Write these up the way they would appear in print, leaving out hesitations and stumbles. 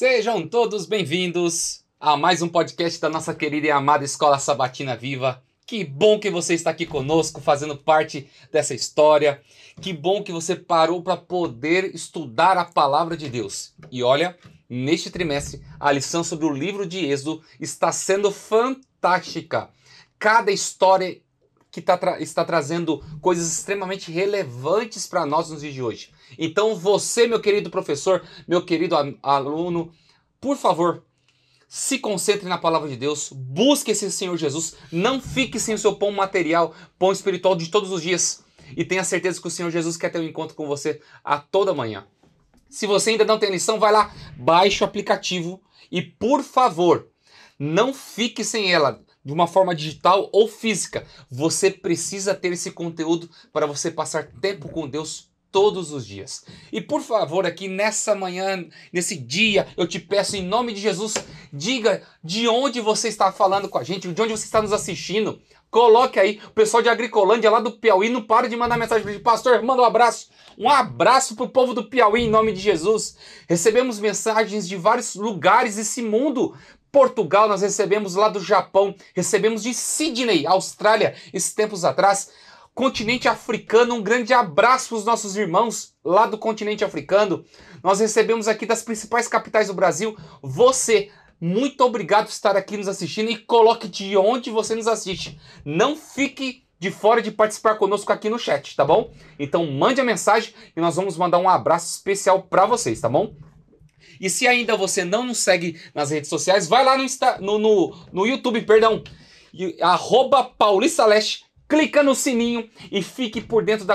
Sejam todos bem-vindos a mais um podcast da nossa querida e amada Escola Sabatina Viva. Que bom que você está aqui conosco, fazendo parte dessa história. Que bom que você parou para poder estudar a Palavra de Deus. E olha, neste trimestre, a lição sobre o livro de Êxodo está sendo fantástica. Cada história que está trazendo coisas extremamente relevantes para nós nos dias de hoje. Então você, meu querido professor, meu querido aluno, por favor, se concentre na palavra de Deus, busque esse Senhor Jesus, não fique sem o seu pão material, pão espiritual de todos os dias, e tenha certeza que o Senhor Jesus quer ter um encontro com você a toda manhã. Se você ainda não tem lição, vai lá, baixe o aplicativo e, por favor, não fique sem ela de uma forma digital ou física. Você precisa ter esse conteúdo para você passar tempo com Deus todos os dias. E por favor, aqui nessa manhã, nesse dia, eu te peço em nome de Jesus, diga de onde você está falando com a gente, de onde você está nos assistindo. Coloque aí, o pessoal de Agricolândia lá do Piauí não para de mandar mensagem para a gente. Pastor, manda um abraço. Um abraço para o povo do Piauí em nome de Jesus. Recebemos mensagens de vários lugares desse mundo. Portugal, nós recebemos lá do Japão, recebemos de Sydney, Austrália, esses tempos atrás. Continente africano, um grande abraço para os nossos irmãos lá do continente africano. Nós recebemos aqui das principais capitais do Brasil. Você, muito obrigado por estar aqui nos assistindo e coloque de onde você nos assiste. Não fique de fora de participar conosco aqui no chat, tá bom? Então mande a mensagem e nós vamos mandar um abraço especial para vocês, tá bom? E se ainda você não nos segue nas redes sociais, vai lá no YouTube, @PaulistaLeste, clica no sininho e fique por dentro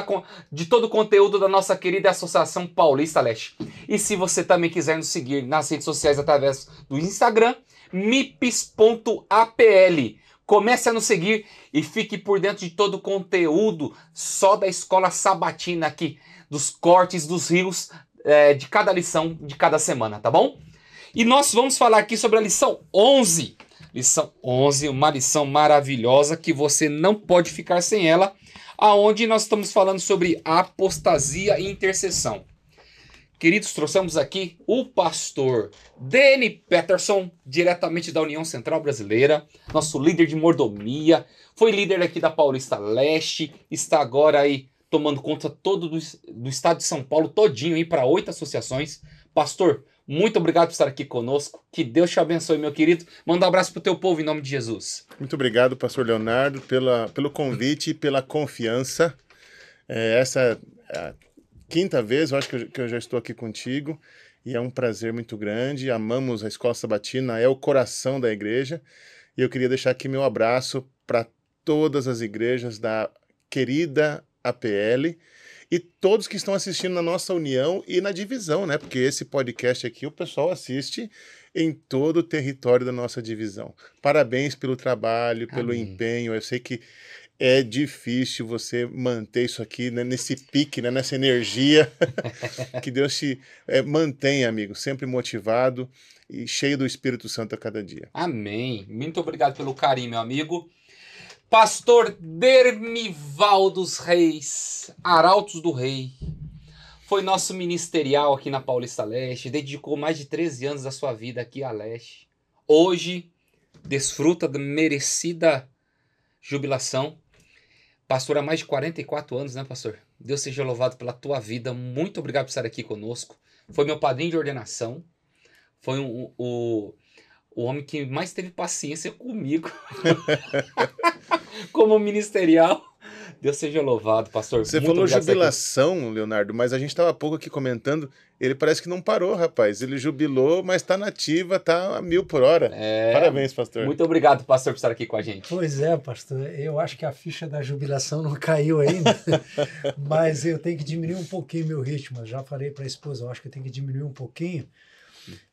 de todo o conteúdo da nossa querida Associação Paulista Leste. E se você também quiser nos seguir nas redes sociais através do Instagram, mips.apl. Comece a nos seguir e fique por dentro de todo o conteúdo só da Escola Sabatina aqui, dos cortes, dos rios, de cada lição, de cada semana, tá bom? E nós vamos falar aqui sobre a lição 11. Lição 11, uma lição maravilhosa que você não pode ficar sem ela, aonde nós estamos falando sobre apostasia e intercessão. Queridos, trouxemos aqui o pastor Danny Peterson, diretamente da União Central Brasileira, nosso líder de mordomia, foi líder aqui da Paulista Leste, está agora aí tomando conta todo do estado de São Paulo, todinho aí para 8 associações. Pastor, muito obrigado por estar aqui conosco. Que Deus te abençoe, meu querido. Manda um abraço para o teu povo em nome de Jesus. Muito obrigado, pastor Leonardo, pelo convite e pela confiança. Essa é a quinta vez, eu acho que eu já estou aqui contigo, e é um prazer muito grande. Amamos a Escola Sabatina, é o coração da igreja. E eu queria deixar aqui meu abraço para todas as igrejas da querida APL e todos que estão assistindo na nossa união e na divisão, né? Porque esse podcast aqui o pessoal assiste em todo o território da nossa divisão. Parabéns pelo trabalho, pelo empenho. Eu sei que é difícil você manter isso aqui, né, nesse pique, né, nessa energia. Que Deus te mantenha, amigo, sempre motivado e cheio do Espírito Santo a cada dia. Amém. Muito obrigado pelo carinho, meu amigo. Pastor Dermival dos Reis, Arautos do Rei, foi nosso ministerial aqui na Paulista Leste, dedicou mais de 13 anos da sua vida aqui à Leste. Hoje, desfruta da merecida jubilação. Pastor há mais de 44 anos, né, pastor? Deus seja louvado pela tua vida, muito obrigado por estar aqui conosco. Foi meu padrinho de ordenação, foi o homem que mais teve paciência comigo. Como ministerial. Deus seja louvado, pastor. Você falou jubilação, Leonardo, mas a gente estava há pouco aqui comentando, ele parece que não parou, rapaz. Ele jubilou, mas está nativa, está a 1000 por hora. Parabéns, pastor. Muito obrigado, pastor, por estar aqui com a gente. Pois é, pastor. Eu acho que a ficha da jubilação não caiu ainda, mas eu tenho que diminuir um pouquinho meu ritmo. Eu já falei para a esposa, eu acho que eu tenho que diminuir um pouquinho.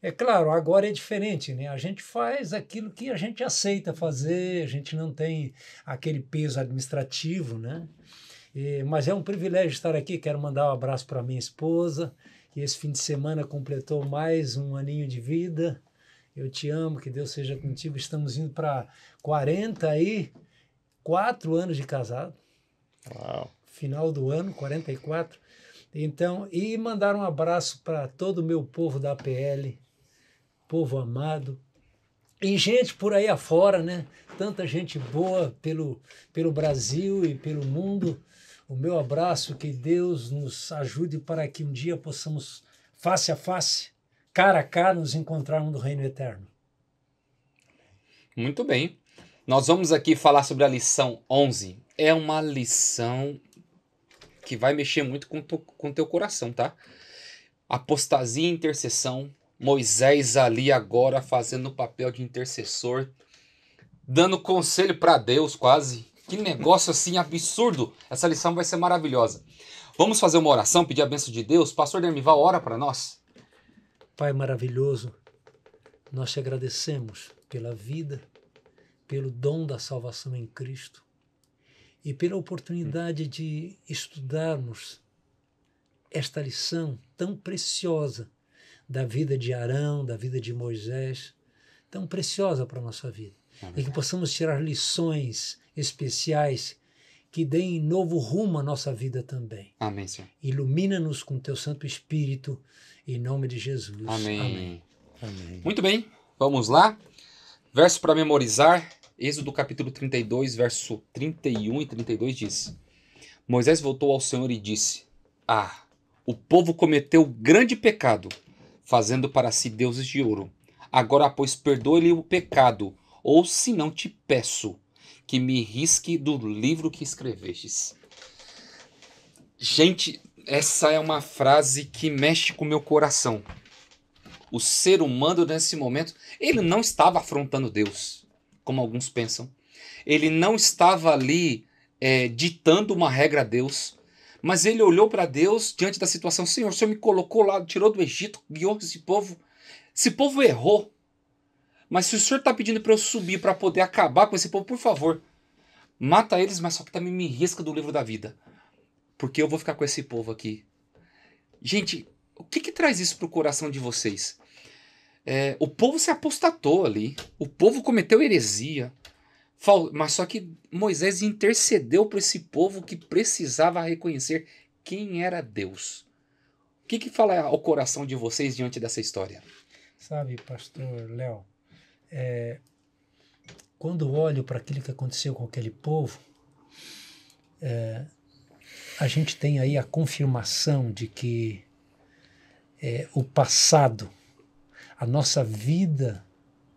É claro, agora é diferente, né? A gente faz aquilo que a gente aceita fazer, a gente não tem aquele peso administrativo, né? Mas é um privilégio estar aqui. Quero mandar um abraço para minha esposa, que esse fim de semana completou mais um aninho de vida. Eu te amo, que Deus seja contigo. Estamos indo para 44 anos de casado. Uau. Final do ano, 44. Então, e mandar um abraço para todo o meu povo da APL, povo amado. E gente por aí afora, né? Tanta gente boa pelo Brasil e pelo mundo. O meu abraço, que Deus nos ajude para que um dia possamos, face a face, cara a cara, nos encontrarmos no reino eterno. Muito bem. Nós vamos aqui falar sobre a lição 11. É uma lição que vai mexer muito com o teu coração, tá? Apostasia e intercessão. Moisés ali agora fazendo o papel de intercessor, dando conselho para Deus quase. Que negócio assim absurdo. Essa lição vai ser maravilhosa. Vamos fazer uma oração, pedir a bênção de Deus. Pastor Dermival, ora para nós. Pai maravilhoso, nós te agradecemos pela vida, pelo dom da salvação em Cristo e pela oportunidade de estudarmos esta lição tão preciosa da vida de Arão, da vida de Moisés, tão preciosa para a nossa vida. Amém. E que possamos tirar lições especiais que deem novo rumo à nossa vida também. Amém, Senhor. Ilumina-nos com teu Santo Espírito, em nome de Jesus. Amém. Amém. Amém. Muito bem, vamos lá. Verso para memorizar, Êxodo capítulo 32, verso 31 e 32 diz: Moisés voltou ao Senhor e disse: o povo cometeu grande pecado, fazendo para si deuses de ouro. Agora, pois, perdoe-lhe o pecado, ou se não te peço, que me risque do livro que escrevestes. Gente, essa é uma frase que mexe com o meu coração. O ser humano, nesse momento, ele não estava afrontando Deus, como alguns pensam. Ele não estava ali ditando uma regra a Deus, mas ele olhou para Deus diante da situação. Senhor, o Senhor me colocou lá, tirou do Egito, guiou esse povo. Esse povo errou. Mas se o Senhor está pedindo para eu subir para poder acabar com esse povo, por favor, mata eles, mas só que também me risca do livro da vida. Porque eu vou ficar com esse povo aqui. Gente, o que traz isso para o coração de vocês? O povo se apostatou ali. O povo cometeu heresia. Mas só que Moisés intercedeu para esse povo que precisava reconhecer quem era Deus. O que fala ao coração de vocês diante dessa história? Sabe, pastor Léo, quando olho para aquilo que aconteceu com aquele povo, a gente tem aí a confirmação de que o passado, a nossa vida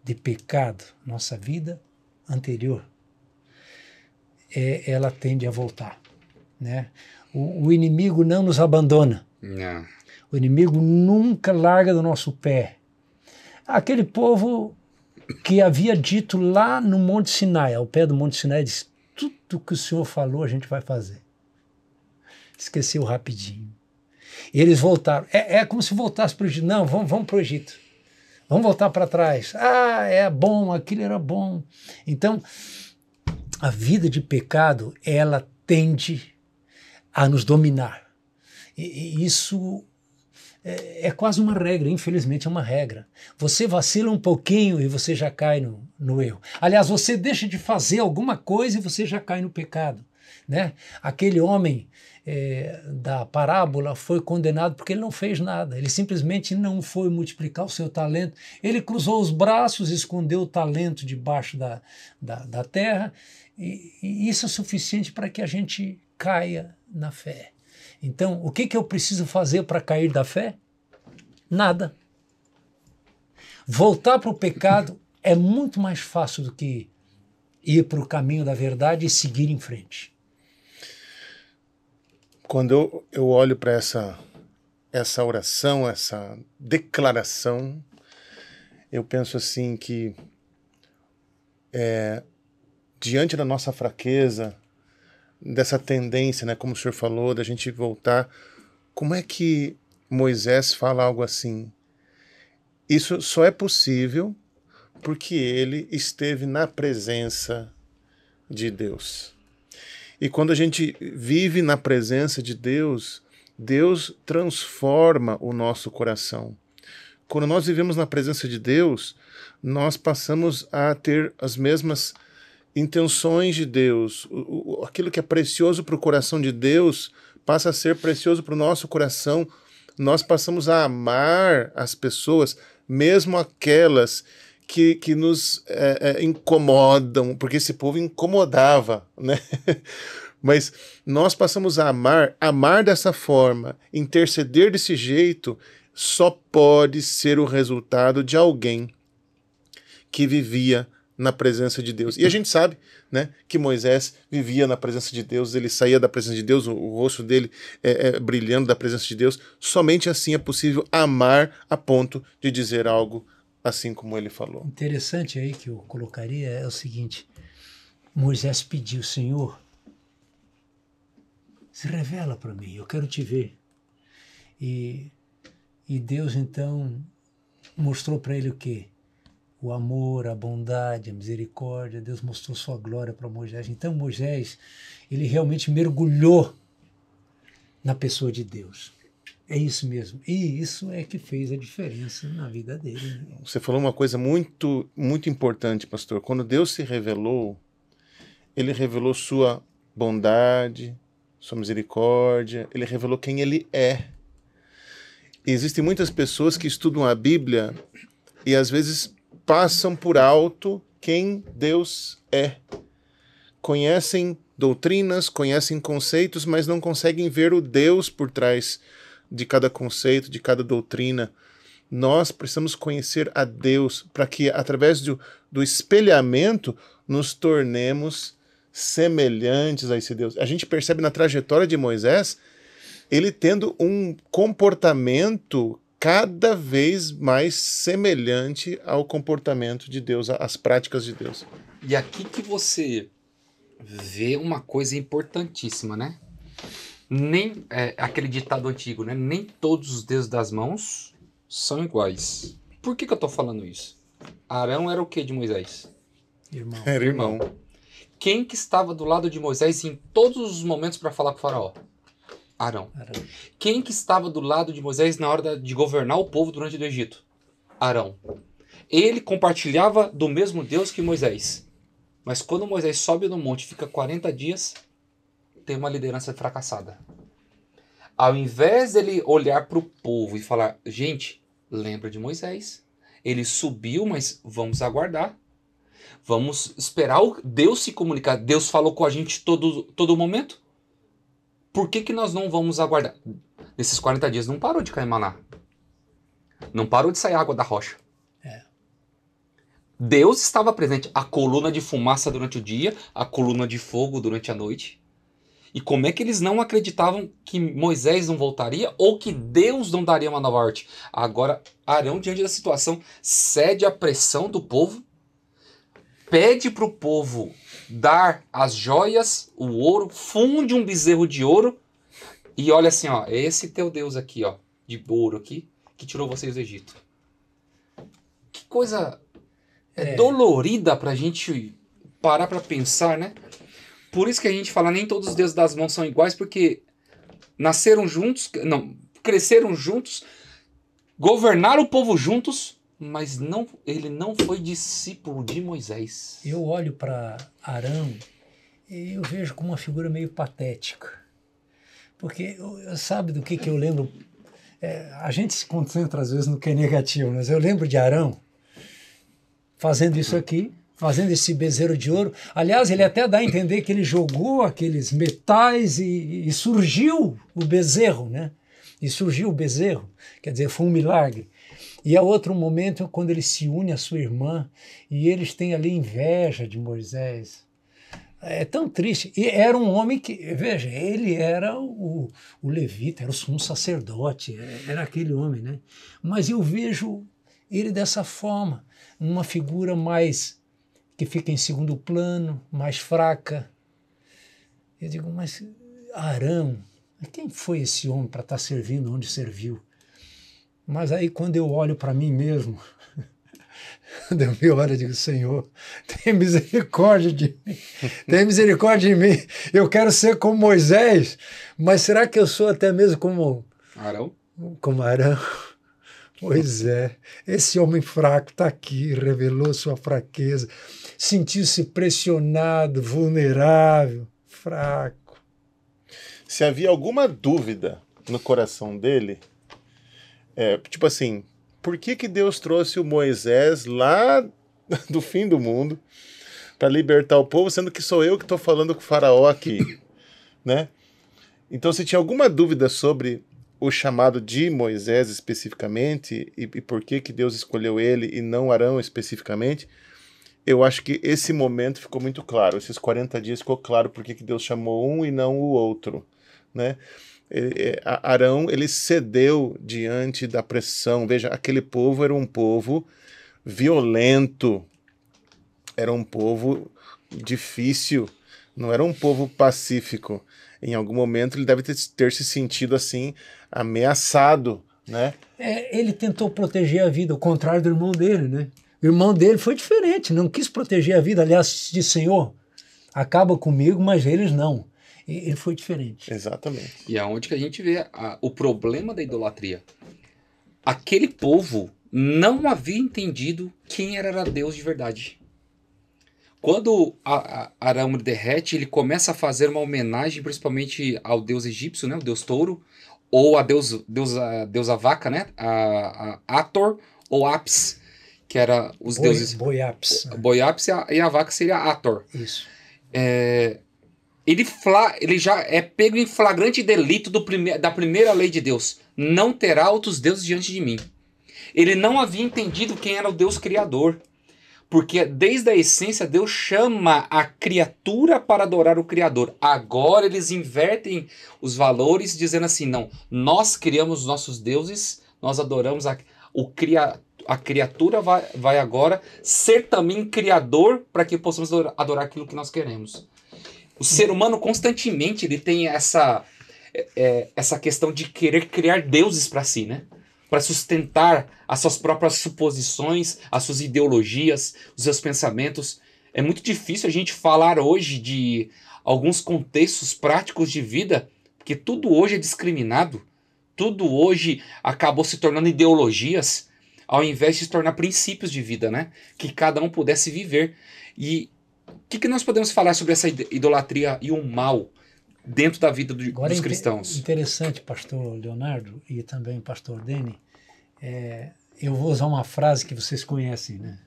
de pecado, nossa vida anterior, ela tende a voltar, né? O inimigo não nos abandona. Não. O inimigo nunca larga do nosso pé. Aquele povo que havia dito lá no Monte Sinai, ao pé do Monte Sinai, disse: tudo que o Senhor falou a gente vai fazer. Esqueceu rapidinho. E eles voltaram. É como se voltasse para o Egito. Não, vamos para o Egito. Vamos voltar para trás. É bom, aquilo era bom. Então, a vida de pecado, ela tende a nos dominar. E isso é quase uma regra, infelizmente é uma regra. Você vacila um pouquinho e você já cai no erro. Aliás, você deixa de fazer alguma coisa e você já cai no pecado, né? Aquele homem da parábola foi condenado porque ele não fez nada. Ele simplesmente não foi multiplicar o seu talento. Ele cruzou os braços, escondeu o talento debaixo da terra, e isso é suficiente para que a gente caia na fé. Então, o que eu preciso fazer para cair da fé? Nada. Voltar para o pecado é muito mais fácil do que ir para o caminho da verdade e seguir em frente. Quando eu olho para essa oração, essa declaração, eu penso assim que diante da nossa fraqueza, dessa tendência, né, como o senhor falou, da gente voltar, como é que Moisés fala algo assim? Isso só é possível porque ele esteve na presença de Deus. E quando a gente vive na presença de Deus, Deus transforma o nosso coração. Quando nós vivemos na presença de Deus, nós passamos a ter as mesmas intenções de Deus. Aquilo que é precioso para o coração de Deus passa a ser precioso para o nosso coração. Nós passamos a amar as pessoas mesmo aquelas que nos incomodam, porque esse povo incomodava, né? Mas nós passamos a amar dessa forma, interceder desse jeito, só pode ser o resultado de alguém que vivia na presença de Deus. E a gente sabe, né, que Moisés vivia na presença de Deus, ele saía da presença de Deus, o rosto dele brilhando da presença de Deus. Somente assim é possível amar a ponto de dizer algo assim como ele falou. Interessante aí que eu colocaria é o seguinte: Moisés pediu, Senhor, se revela para mim, eu quero te ver. E Deus então mostrou para ele o quê? O amor, a bondade, a misericórdia. Deus mostrou sua glória para Moisés. Então Moisés, ele realmente mergulhou na pessoa de Deus. É isso mesmo. E isso é que fez a diferença na vida dele. Né? Você falou uma coisa muito, muito importante, pastor. Quando Deus se revelou, ele revelou sua bondade, sua misericórdia, ele revelou quem ele é. E existem muitas pessoas que estudam a Bíblia e às vezes passam por alto quem Deus é. Conhecem doutrinas, conhecem conceitos, mas não conseguem ver o Deus por trás de cada conceito, de cada doutrina. Nós precisamos conhecer a Deus para que, através do espelhamento, nos tornemos semelhantes a esse Deus. A gente percebe na trajetória de Moisés ele tendo um comportamento cada vez mais semelhante ao comportamento de Deus, às práticas de Deus. E aqui que você vê uma coisa importantíssima, né? Nem aquele ditado antigo, né? Nem todos os dedos das mãos são iguais. Por que eu tô falando isso? Arão era o que de Moisés? Irmão. Era irmão. Quem que estava do lado de Moisés em todos os momentos para falar com o faraó? Arão. Quem que estava do lado de Moisés na hora de governar o povo durante o Egito? Arão. Ele compartilhava do mesmo Deus que Moisés. Mas quando Moisés sobe no monte e fica 40 dias, tem uma liderança fracassada. Ao invés dele olhar para o povo e falar, gente, lembra de Moisés. Ele subiu, mas vamos aguardar. Vamos esperar Deus se comunicar. Deus falou com a gente todo momento. Por que nós não vamos aguardar? Nesses 40 dias não parou de cair maná. Não parou de sair água da rocha. Deus estava presente. A coluna de fumaça durante o dia, a coluna de fogo durante a noite. E como é que eles não acreditavam que Moisés não voltaria ou que Deus não daria uma nova ordem? Agora, Arão, diante da situação, cede à pressão do povo, pede para o povo dar as joias, o ouro, funde um bezerro de ouro e olha assim, ó, esse teu Deus aqui, ó, de ouro aqui, que tirou vocês do Egito. Que coisa dolorida pra gente parar pra pensar, né? Por isso que a gente fala, nem todos os dedos das mãos são iguais, porque nasceram juntos, não, cresceram juntos, governaram o povo juntos, mas ele não foi discípulo de Moisés. Eu olho para Arão e eu vejo como uma figura meio patética. Porque, sabe do que eu lembro? A gente se concentra às vezes no que é negativo, mas eu lembro de Arão fazendo isso aqui, fazendo esse bezerro de ouro. Aliás, ele até dá a entender que ele jogou aqueles metais e surgiu o bezerro, né? E surgiu o bezerro, quer dizer, foi um milagre. E há outro momento quando ele se une à sua irmã e eles têm ali inveja de Moisés. É tão triste. E era um homem que, veja, ele era o levita, era o sumo sacerdote, era aquele homem, né? Mas eu vejo ele dessa forma, uma figura mais que fica em segundo plano, mais fraca. Eu digo, mas Arão, quem foi esse homem para estar servindo onde serviu? Mas aí quando eu olho para mim mesmo, quando eu me olho, eu digo, Senhor, tem misericórdia de mim, tem misericórdia de mim. Eu quero ser como Moisés, mas será que eu sou até mesmo como Arão? Como Arão? Pois é, esse homem fraco está aqui, revelou sua fraqueza, sentiu-se pressionado, vulnerável, fraco. Se havia alguma dúvida no coração dele, tipo assim, por que Deus trouxe o Moisés lá do fim do mundo para libertar o povo, sendo que sou eu que estou falando com o faraó aqui, né? Então, se tinha alguma dúvida sobre o chamado de Moisés especificamente e por que Deus escolheu ele e não Arão especificamente, eu acho que esse momento ficou muito claro. Esses 40 dias ficou claro por que Deus chamou um e não o outro, né? Arão, ele cedeu diante da pressão. Veja, aquele povo era um povo violento, era um povo difícil, não era um povo pacífico. Em algum momento ele deve ter se sentido assim, ameaçado, né? Ele tentou proteger a vida, ao contrário do irmão dele, né? O irmão dele foi diferente, não quis proteger a vida. Aliás, disse: Senhor, acaba comigo, mas eles não. Ele foi diferente. Exatamente. E é onde que a gente vê o problema da idolatria. Aquele povo não havia entendido quem era Deus de verdade. Quando Arão derrete, ele começa a fazer uma homenagem principalmente ao deus egípcio, né, o deus touro, ou a deusa vaca, né, a Hathor ou Apis, que era os deuses... Boiapis. Boiapis e a vaca seria Hathor. Isso. Ele já é pego em flagrante delito da primeira lei de Deus. Não terá outros deuses diante de mim. Ele não havia entendido quem era o Deus criador. Porque desde a essência Deus chama a criatura para adorar o Criador. Agora eles invertem os valores dizendo assim, não, nós criamos os nossos deuses, nós adoramos a criatura vai agora ser também criador para que possamos adorar aquilo que nós queremos. O ser humano constantemente ele tem essa questão de querer criar deuses para si, né? Para sustentar as suas próprias suposições, as suas ideologias, os seus pensamentos. É muito difícil a gente falar hoje de alguns contextos práticos de vida, porque tudo hoje é discriminado, tudo hoje acabou se tornando ideologias, ao invés de se tornar princípios de vida, né? Que cada um pudesse viver. E o que nós podemos falar sobre essa idolatria e o mal dentro da vida dos cristãos? Interessante, pastor Leonardo e também pastor Deni, eu vou usar uma frase que vocês conhecem, né?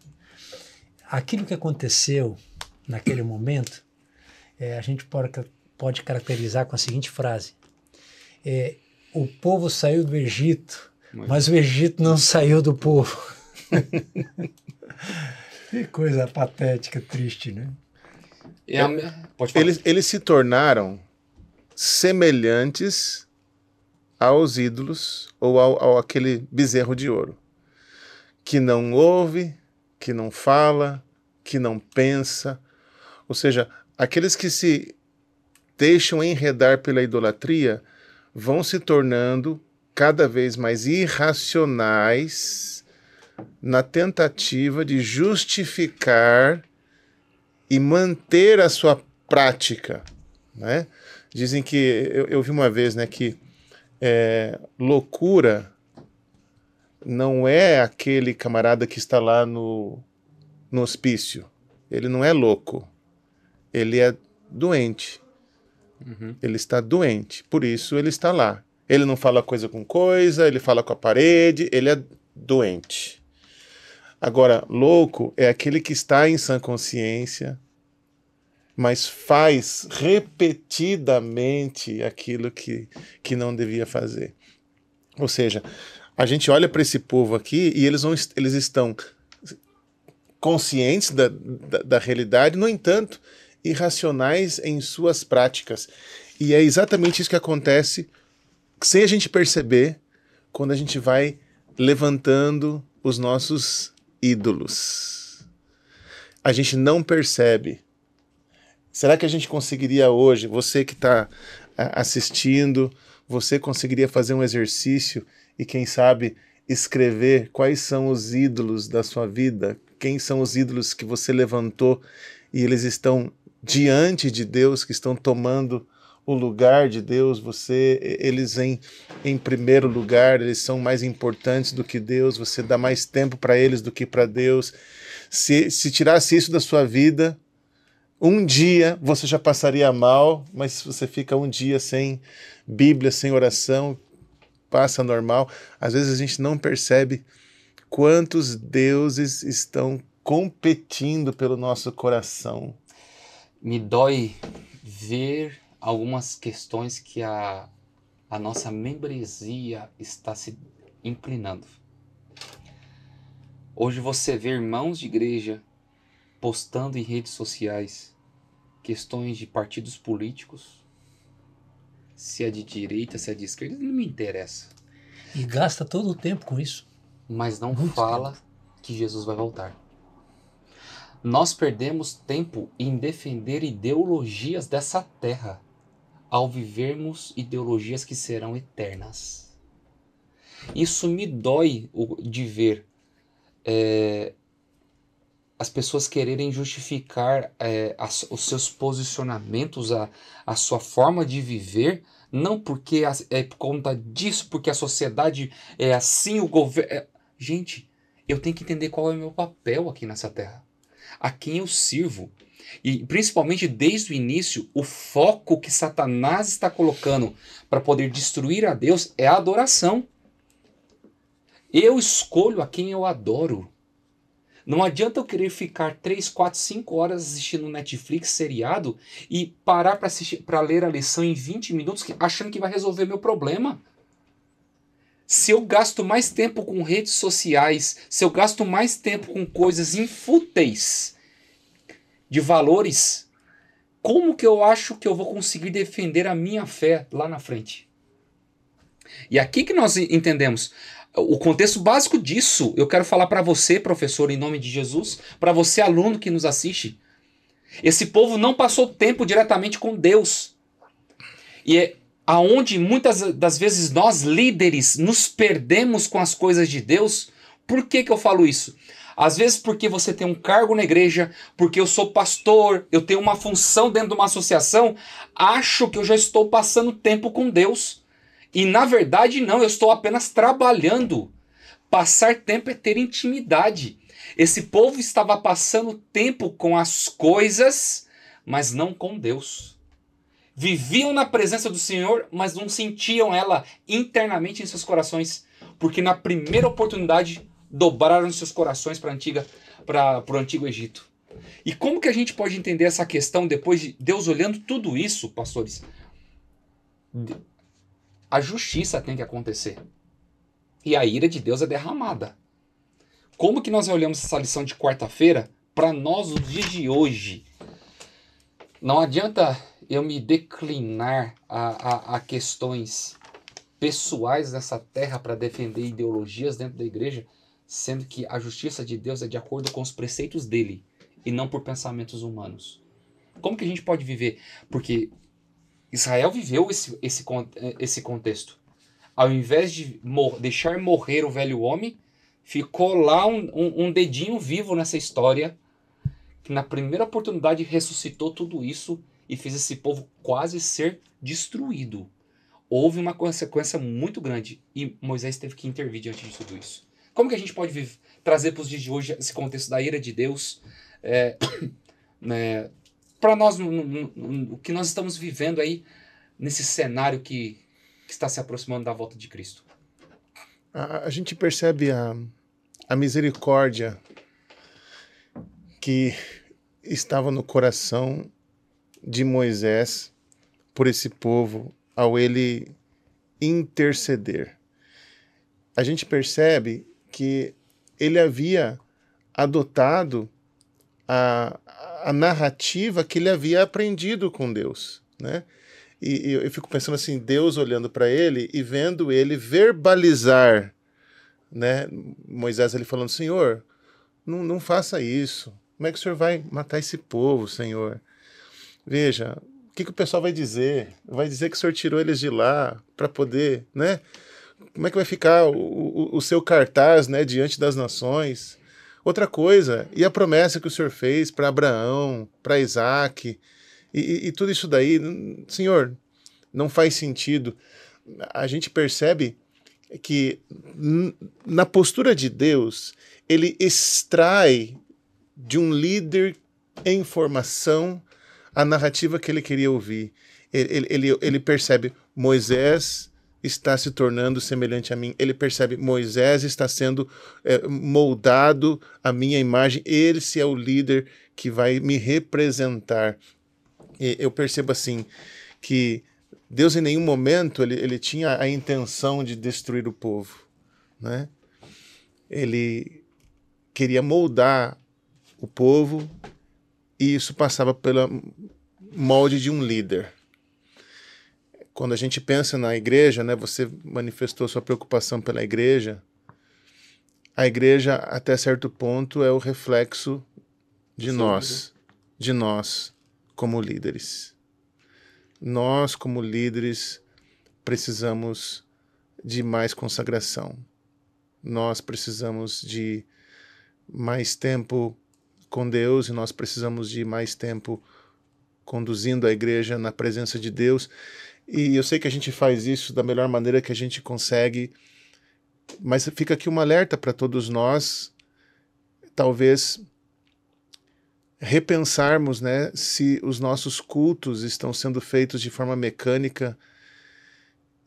Aquilo que aconteceu naquele momento, a gente pode caracterizar com a seguinte frase: o povo saiu do Egito, mas o Egito não saiu do povo. Que coisa patética, triste, né? Pode falar. Eles se tornaram semelhantes aos ídolos ou ao aquele bezerro de ouro, que não ouve, que não fala, que não pensa. Ou seja, aqueles que se deixam enredar pela idolatria vão se tornando cada vez mais irracionais na tentativa de justificar e manter a sua prática, né? Dizem que, eu vi uma vez, né, que loucura não é aquele camarada que está lá no hospício. Ele não é louco. Ele é doente. Uhum. Ele está doente. Por isso ele está lá. Ele não fala coisa com coisa, ele fala com a parede, ele é doente. Agora, louco é aquele que está em sã consciência, mas faz repetidamente aquilo que não devia fazer. Ou seja, a gente olha para esse povo aqui e eles estão conscientes da realidade, no entanto, irracionais em suas práticas. E é exatamente isso que acontece, sem a gente perceber, quando a gente vai levantando os nossos ídolos. A gente não percebe. Será que a gente conseguiria hoje, você que está assistindo, você conseguiria fazer um exercício e, quem sabe, escrever quais são os ídolos da sua vida? Quem são os ídolos que você levantou e eles estão diante de Deus, que estão tomando o lugar de Deus? Eles em primeiro lugar, eles são mais importantes do que Deus, você dá mais tempo para eles do que para Deus. Se tirasse isso da sua vida, um dia você já passaria mal, mas se você fica um dia sem Bíblia, sem oração, passa normal. Às vezes a gente não percebe quantos deuses estão competindo pelo nosso coração. Me dói ver algumas questões que a nossa membresia está se inclinando. Hoje você vê irmãos de igreja postando em redes sociais questões de partidos políticos, se é de direita, se é de esquerda, não me interessa. E gasta todo o tempo com isso. Mas não Muito fala tempo. que Jesus vai voltar. Nós perdemos tempo em defender ideologias dessa terra, ao vivermos ideologias que serão eternas. Isso me dói de ver as pessoas quererem justificar os seus posicionamentos, a sua forma de viver, não porque é por conta disso, porque a sociedade é assim, o governo... Gente, eu tenho que entender qual é o meu papel aqui nessa terra, a quem eu sirvo. E principalmente desde o início, o foco que Satanás está colocando para poder destruir a Deus é a adoração. Eu escolho a quem eu adoro. Não adianta eu querer ficar 3, 4, 5 horas assistindo Netflix, seriado, e parar para ler a lição em 20 minutos achando que vai resolver meu problema. Se eu gasto mais tempo com redes sociais, se eu gasto mais tempo com coisas infúteis, de valores, como que eu acho que eu vou conseguir defender a minha fé lá na frente? E aqui que nós entendemos o contexto básico disso. Eu quero falar para você, professor, em nome de Jesus, para você, aluno que nos assiste. Esse povo não passou tempo diretamente com Deus. E é aonde muitas das vezes nós, líderes, nos perdemos com as coisas de Deus. Por que que eu falo isso? Às vezes porque você tem um cargo na igreja, porque eu sou pastor, eu tenho uma função dentro de uma associação, acho que eu já estou passando tempo com Deus. E na verdade não, eu estou apenas trabalhando. Passar tempo é ter intimidade. Esse povo estava passando tempo com as coisas, mas não com Deus. Viviam na presença do Senhor, mas não sentiam ela internamente em seus corações, porque na primeira oportunidade dobraram seus corações para o antigo Egito. E como que a gente pode entender essa questão depois de Deus olhando tudo isso, pastores? A justiça tem que acontecer. E a ira de Deus é derramada. Como que nós olhamos essa lição de quarta-feira para nós nos dias de hoje? Não adianta eu me declinar a questões pessoais nessa terra para defender ideologias dentro da igreja, sendo que a justiça de Deus é de acordo com os preceitos dele e não por pensamentos humanos. Como que a gente pode viver? Porque Israel viveu esse contexto. Ao invés de deixar morrer o velho homem, ficou lá um dedinho vivo nessa história, que na primeira oportunidade ressuscitou tudo isso e fez esse povo quase ser destruído. Houve uma consequência muito grande e Moisés teve que intervir diante de tudo isso. Como que a gente pode trazer para os dias de hoje esse contexto da ira de Deus para nós, o que nós estamos vivendo aí nesse cenário que está se aproximando da volta de Cristo? A gente percebe a misericórdia que estava no coração de Moisés por esse povo ao ele interceder. A gente percebe que ele havia adotado a narrativa que ele havia aprendido com Deus, né? E eu fico pensando assim, Deus olhando para ele e vendo ele verbalizar, né? Moisés ele falando, Senhor, não faça isso. Como é que o Senhor vai matar esse povo, Senhor? Veja, o que o pessoal vai dizer? Vai dizer que o Senhor tirou eles de lá para poder, né? Como é que vai ficar o seu cartaz, né, diante das nações? Outra coisa, e a promessa que o Senhor fez para Abraão, para Isaac, e tudo isso daí, Senhor, não faz sentido. A gente percebe que na postura de Deus, ele extrai de um líder em formação a narrativa que ele queria ouvir. Ele percebe, Moisés está se tornando semelhante a mim. Ele percebe, Moisés está sendo moldado à minha imagem. Esse é o líder que vai me representar. E eu percebo assim, que Deus em nenhum momento ele tinha a intenção de destruir o povo, né? Ele queria moldar o povo e isso passava pela molde de um líder. Quando a gente pensa na igreja, né, você manifestou sua preocupação pela igreja. A igreja, até certo ponto, é o reflexo de nós como líderes. Nós, como líderes, precisamos de mais consagração. Nós precisamos de mais tempo com Deus e nós precisamos de mais tempo conduzindo a igreja na presença de Deus. E eu sei que a gente faz isso da melhor maneira que a gente consegue, mas fica aqui um alerta para todos nós, talvez repensarmos, né, se os nossos cultos estão sendo feitos de forma mecânica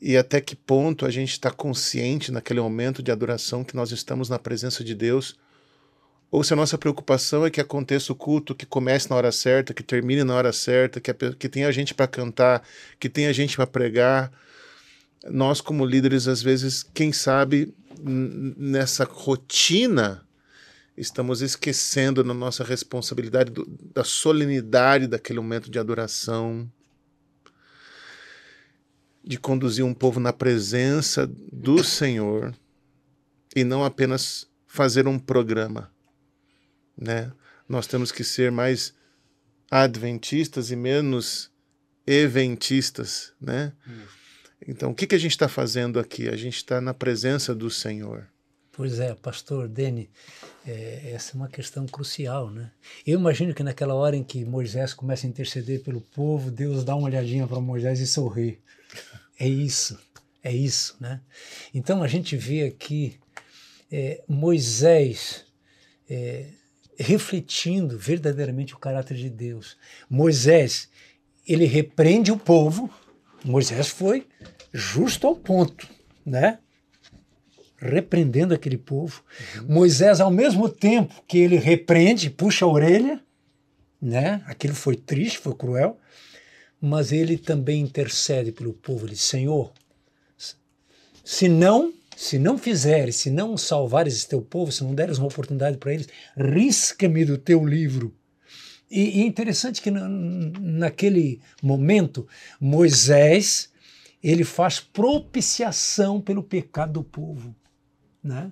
e até que ponto a gente está consciente naquele momento de adoração que nós estamos na presença de Deus, ou se a nossa preocupação é que aconteça o culto, que comece na hora certa, que termine na hora certa, que tenha gente para cantar, que tenha gente para pregar. Nós, como líderes, às vezes, quem sabe, nessa rotina, estamos esquecendo da nossa responsabilidade, da solenidade daquele momento de adoração, de conduzir um povo na presença do Senhor e não apenas fazer um programa, né? Nós temos que ser mais adventistas e menos eventistas, né? Então, o que a gente está fazendo aqui? A gente está na presença do Senhor. Pois é, pastor Deni, essa é uma questão crucial, né? Eu imagino que naquela hora em que Moisés começa a interceder pelo povo, Deus dá uma olhadinha para Moisés e sorri. É isso, né? Então a gente vê aqui Moisés refletindo verdadeiramente o caráter de Deus. Moisés, ele repreende o povo. Moisés foi justo ao ponto, né? Repreendendo aquele povo. Moisés, ao mesmo tempo que ele repreende, puxa a orelha, né? Aquilo foi triste, foi cruel, mas ele também intercede pelo povo. Ele diz, Senhor, se não fizeres, se não salvares esse teu povo, se não deres uma oportunidade para eles, risca-me do teu livro. E é interessante que naquele momento, Moisés, ele faz propiciação pelo pecado do povo, né?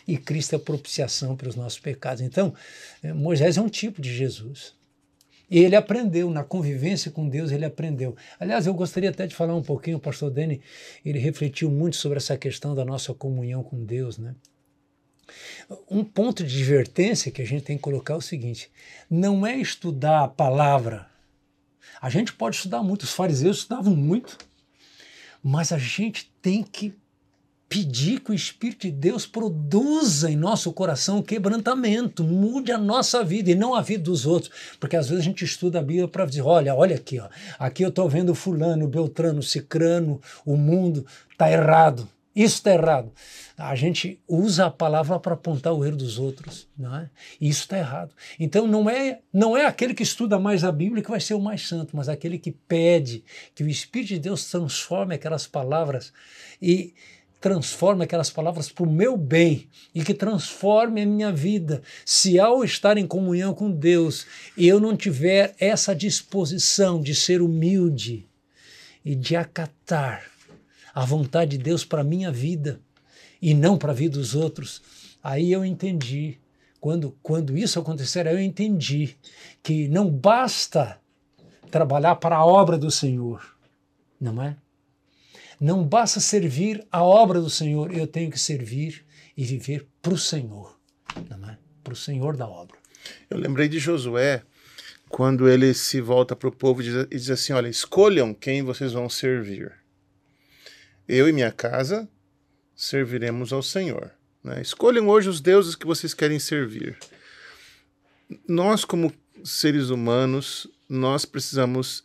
E Cristo é propiciação pelos nossos pecados. Então, Moisés é um tipo de Jesus. E ele aprendeu, na convivência com Deus, ele aprendeu. Aliás, eu gostaria até de falar um pouquinho, o pastor Deni, ele refletiu muito sobre essa questão da nossa comunhão com Deus, né? Um ponto de advertência que a gente tem que colocar é o seguinte, não é estudar a palavra. A gente pode estudar muito, os fariseus estudavam muito, mas a gente tem que pedir que o Espírito de Deus produza em nosso coração o quebrantamento, mude a nossa vida e não a vida dos outros, porque às vezes a gente estuda a Bíblia para dizer, olha aqui, ó, aqui eu estou vendo fulano, beltrano, cicrano, o mundo está errado, isso está errado. A gente usa a palavra para apontar o erro dos outros, não é? E isso está errado. Então não é aquele que estuda mais a Bíblia que vai ser o mais santo, mas aquele que pede que o Espírito de Deus transforme aquelas palavras e transforme aquelas palavras para o meu bem e que transforme a minha vida. Se ao estar em comunhão com Deus eu não tiver essa disposição de ser humilde e de acatar a vontade de Deus para a minha vida e não para a vida dos outros, aí eu entendi, quando isso acontecer, eu entendi que não basta trabalhar para a obra do Senhor, não é? Não basta servir a obra do Senhor, eu tenho que servir e viver para o Senhor, não é? Para o Senhor da obra. Eu lembrei de Josué, quando ele se volta para o povo e diz assim, olha, escolham quem vocês vão servir. Eu e minha casa serviremos ao Senhor, né? Escolham hoje os deuses que vocês querem servir. Nós, como seres humanos, nós precisamos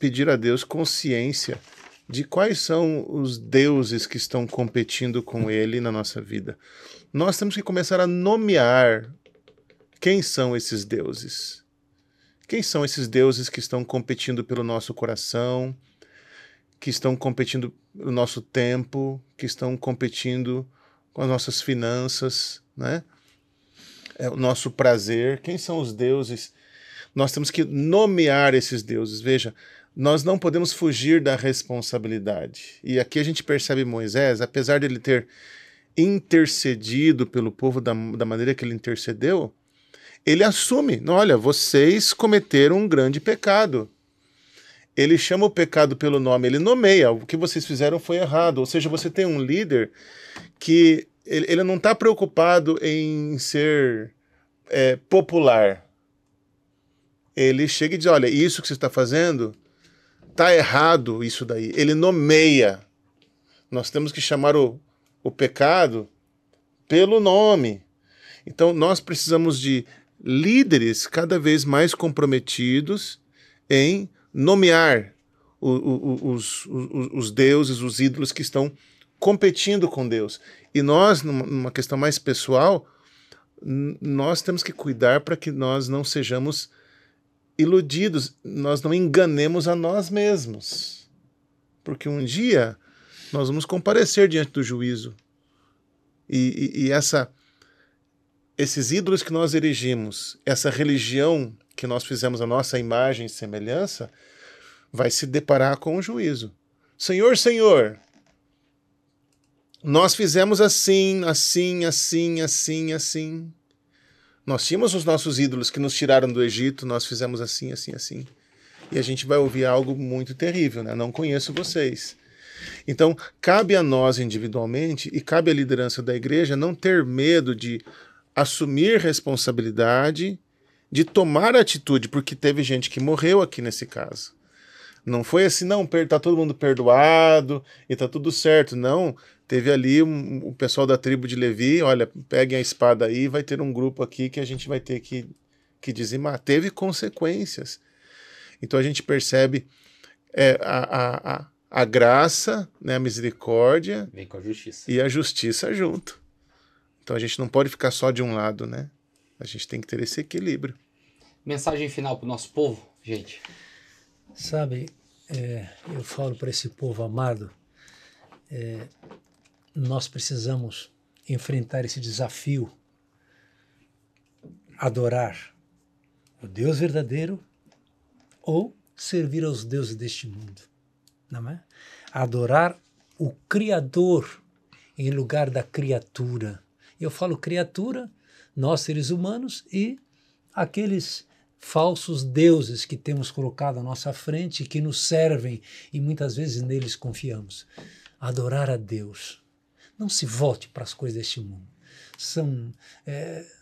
pedir a Deus consciência de quais são os deuses que estão competindo com ele na nossa vida. Nós temos que começar a nomear quem são esses deuses. Quem são esses deuses que estão competindo pelo nosso coração, que estão competindo pelo nosso tempo, que estão competindo com as nossas finanças, né? O nosso prazer. Quem são os deuses? Nós temos que nomear esses deuses. Veja, nós não podemos fugir da responsabilidade. E aqui a gente percebe Moisés, apesar de ele ter intercedido pelo povo da maneira que ele intercedeu, ele assume, olha, vocês cometeram um grande pecado. Ele chama o pecado pelo nome, ele nomeia, o que vocês fizeram foi errado. Ou seja, você tem um líder que ele não está preocupado em ser popular. Ele chega e diz, olha, isso que você está fazendo está errado, isso daí. Ele nomeia. Nós temos que chamar o pecado pelo nome. Então, nós precisamos de líderes cada vez mais comprometidos em nomear os deuses, os ídolos que estão competindo com Deus. E nós, numa questão mais pessoal, nós temos que cuidar para que nós não sejamos iludidos, nós não enganemos a nós mesmos. Porque um dia nós vamos comparecer diante do juízo. E esses ídolos que nós erigimos, essa religião que nós fizemos a nossa imagem e semelhança, vai se deparar com o juízo. Senhor, Senhor, nós fizemos assim, assim, assim, assim, assim. Nós tínhamos os nossos ídolos que nos tiraram do Egito, nós fizemos assim, assim, assim. E a gente vai ouvir algo muito terrível, né? Não conheço vocês. Então, cabe a nós individualmente e cabe à liderança da igreja não ter medo de assumir responsabilidade, de tomar atitude, porque teve gente que morreu aqui nesse caso. Não foi assim, não, tá todo mundo perdoado e tá tudo certo. Não, teve ali o pessoal da tribo de Levi, olha, peguem a espada aí, vai ter um grupo aqui que a gente vai ter que dizimar. Teve consequências. Então a gente percebe a graça, né, a misericórdia vem com a justiça. E a justiça junto. Então a gente não pode ficar só de um lado, né? A gente tem que ter esse equilíbrio. Mensagem final para o nosso povo, gente. Sabe, eu falo para esse povo amado, nós precisamos enfrentar esse desafio, adorar o Deus verdadeiro ou servir aos deuses deste mundo, não é? Adorar o Criador em lugar da criatura. Eu falo criatura, nós seres humanos e aqueles falsos deuses que temos colocado à nossa frente, que nos servem e muitas vezes neles confiamos. Adorar a Deus. Não se volte para as coisas deste mundo.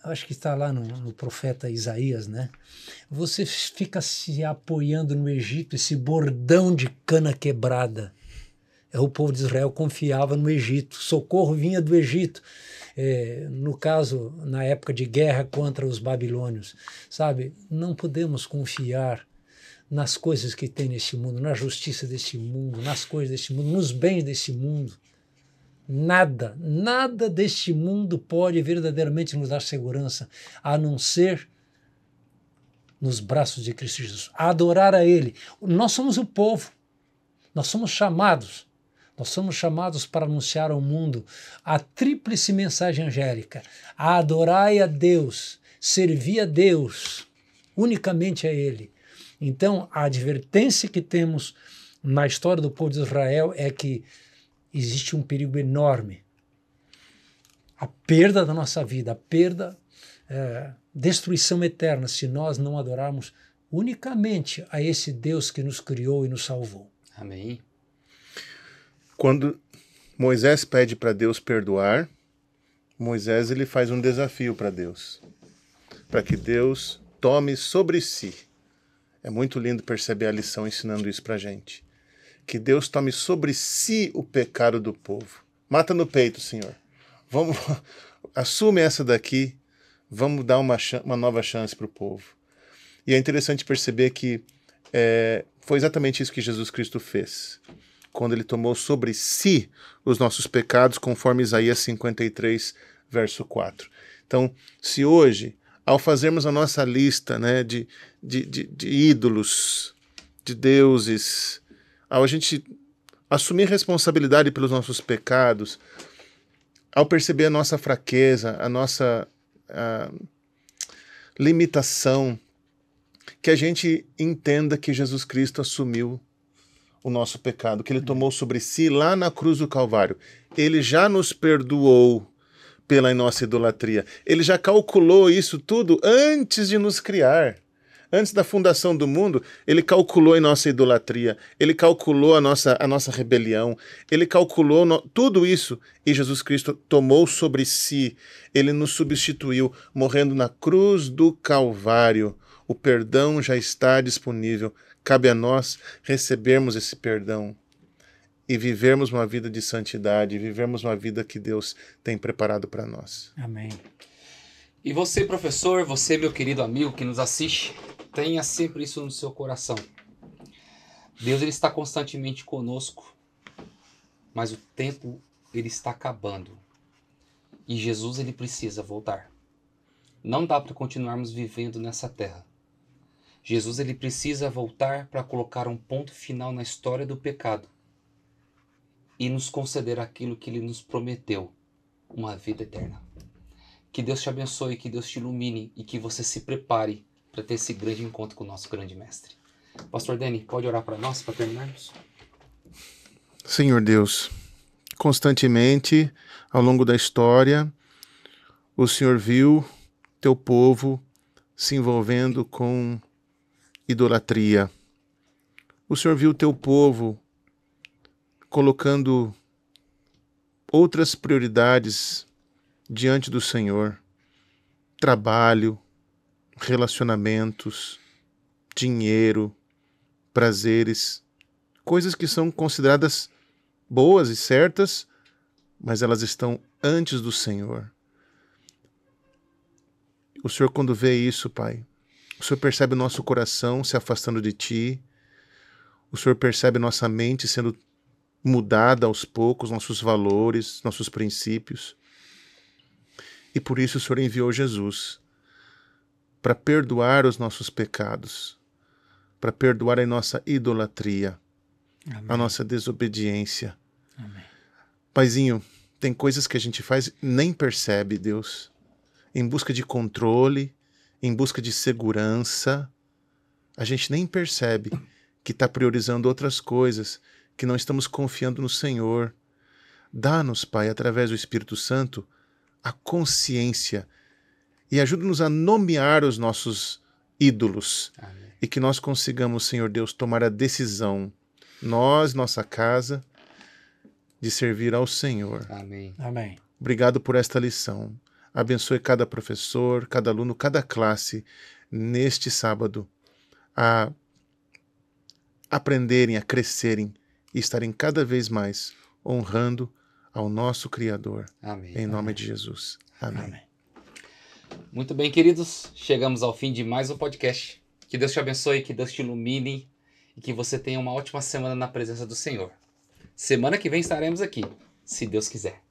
Acho que está lá no profeta Isaías, né? Você fica se apoiando no Egito, esse bordão de cana quebrada. O povo de Israel confiava no Egito, socorro vinha do Egito. No caso, na época de guerra contra os babilônios, sabe? Não podemos confiar nas coisas que tem neste mundo, na justiça deste mundo, nas coisas deste mundo, nos bens deste mundo. Nada deste mundo pode verdadeiramente nos dar segurança, a não ser nos braços de Cristo Jesus. A adorar a Ele. Nós somos o povo, nós somos chamados para anunciar ao mundo a tríplice mensagem angélica: a adorai a Deus, servir a Deus, unicamente a Ele. Então, a advertência que temos na história do povo de Israel é que existe um perigo enorme. A perda da nossa vida, destruição eterna, se nós não adorarmos unicamente a esse Deus que nos criou e nos salvou. Amém. Quando Moisés pede para Deus perdoar, Moisés ele faz um desafio para Deus, para que Deus tome sobre si. É muito lindo perceber a lição ensinando isso para a gente. Que Deus tome sobre si o pecado do povo. Mata no peito, Senhor. Assume essa daqui, vamos dar uma nova chance para o povo. E é interessante perceber que foi exatamente isso que Jesus Cristo fez. quando ele tomou sobre si os nossos pecados, conforme Isaías 53, verso 4. Então, se hoje, ao fazermos a nossa lista, né, de ídolos, de deuses, ao a gente assumir responsabilidade pelos nossos pecados, ao perceber a nossa fraqueza, a nossa limitação, que a gente entenda que Jesus Cristo assumiu o nosso pecado, que ele tomou sobre si lá na cruz do Calvário. Ele já nos perdoou pela nossa idolatria. Ele já calculou isso tudo antes de nos criar. Antes da fundação do mundo, ele calculou em nossa idolatria, ele calculou a nossa rebelião, ele calculou tudo isso, e Jesus Cristo tomou sobre si, ele nos substituiu, morrendo na cruz do Calvário. O perdão já está disponível, cabe a nós recebermos esse perdão e vivermos uma vida de santidade, vivermos uma vida que Deus tem preparado para nós. Amém. E você, professor, você, meu querido amigo que nos assiste, tenha sempre isso no seu coração. Deus, ele está constantemente conosco, mas o tempo, ele está acabando. E Jesus, ele precisa voltar. Não dá para continuarmos vivendo nessa terra. Jesus, ele precisa voltar para colocar um ponto final na história do pecado e nos conceder aquilo que ele nos prometeu, uma vida eterna. Que Deus te abençoe, que Deus te ilumine e que você se prepare para ter esse grande encontro com o nosso grande mestre. Pastor Dani, pode orar para nós, para terminarmos? Senhor Deus, constantemente, ao longo da história, o Senhor viu teu povo se envolvendo com idolatria. O Senhor viu teu povo colocando outras prioridades diante do Senhor. Trabalho, relacionamentos, dinheiro, prazeres, coisas que são consideradas boas e certas, mas elas estão antes do Senhor. O Senhor, quando vê isso, Pai, o Senhor percebe o nosso coração se afastando de Ti, o Senhor percebe nossa mente sendo mudada aos poucos, nossos valores, nossos princípios. E por isso o Senhor enviou Jesus para perdoar os nossos pecados, para perdoar a nossa idolatria, Amém. A nossa desobediência. Amém. Paizinho, tem coisas que a gente faz e nem percebe, Deus, em busca de controle, em busca de segurança. A gente nem percebe que está priorizando outras coisas, que não estamos confiando no Senhor. Dá-nos, Pai, através do Espírito Santo, a consciência e ajuda-nos a nomear os nossos ídolos. Amém. E que nós consigamos, Senhor Deus, tomar a decisão, nós, nossa casa, de servir ao Senhor. Amém. Amém. Obrigado por esta lição. Abençoe cada professor, cada aluno, cada classe neste sábado a aprenderem, a crescerem e estarem cada vez mais honrando ao nosso Criador. Amém. Em nome de Jesus. Amém. Amém. Muito bem, queridos, chegamos ao fim de mais um podcast. Que Deus te abençoe, que Deus te ilumine e que você tenha uma ótima semana na presença do Senhor. Semana que vem estaremos aqui, se Deus quiser.